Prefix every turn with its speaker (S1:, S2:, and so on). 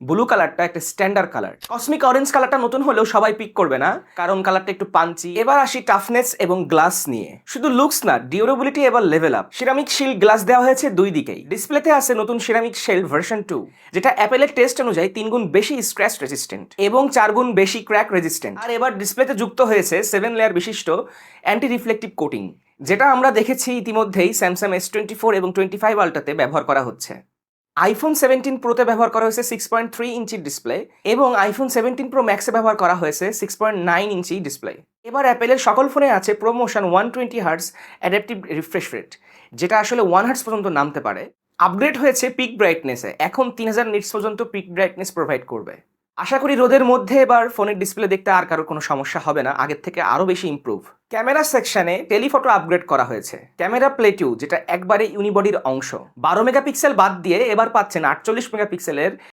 S1: Blue কালারটা একটা standard colour. Cosmic orange কালারটা নতুন হলেও সবাই পিক করবে না, কারণ কালারটা একটু পাঞ্চি। এবার আসি টাফনেস এবং গ্লাস নিয়ে। শুধু লুকস না, ডিউরেবিলিটি এবার level up. Ceramic shield glass দেওয়া হয়েছে দুই দিকেই। ডিসপ্লেতে আছে নতুন সিরামিক শিল্ড ভার্সন 2, যেটা অ্যাপেলের টেস্ট অনুযায়ী 3 গুণ বেশি স্ক্র্যাচ রেজিস্ট্যান্ট এবং 4 গুণ বেশি ক্র্যাক রেজিস্ট্যান্ট। আর এবার ডিসপ্লেতে যুক্ত হয়েছে 7 লেয়ার বিশিষ্ট অ্যান্টি রিফ্লেকটিভ কোটিং, যেটা আমরা দেখেছি ইতিমধ্যেই স্যামসাং S24 এবং 25 আল্ট্রাতে ব্যবহার করা হচ্ছে। আইফোন 17 প্রোতে ব্যবহার করা হয়েছে 6.3 ইঞ্চি ডিসপ্লে এবং আইফোন 17 প্রো ম্যাক্সে ব্যবহার করা হয়েছে 6.9 ইঞ্চি ডিসপ্লে। এবার অ্যাপেলের সকল ফোনে আছে promotion 120 hertz adaptive refresh rate, যেটা আসলে 1 হার্টজ পর্যন্ত নামতে পারে। আপগ্রেড হয়েছে পিক ব্রাইটনেসে, এখন 3000 নিটস পর্যন্ত পিক ব্রাইটনেস প্রোভাইড করবে। আশা করি রোদের মধ্যে এবার ফোনের ডিসপ্লে দেখতে আর কারোর কোনো সমস্যা হবে না, আগের থেকে আরও বেশি ইমপ্রুভ। ক্যামেরা সেকশনে টেলিফটো আপগ্রেড করা হয়েছে। ক্যামেরা প্লে 2, যেটা একবারে ইউনিবডির অংশ, 12 মেগাপিক্সেল বাদ দিয়ে এবার পাচ্ছেন 48 মেগাপিক্সেলের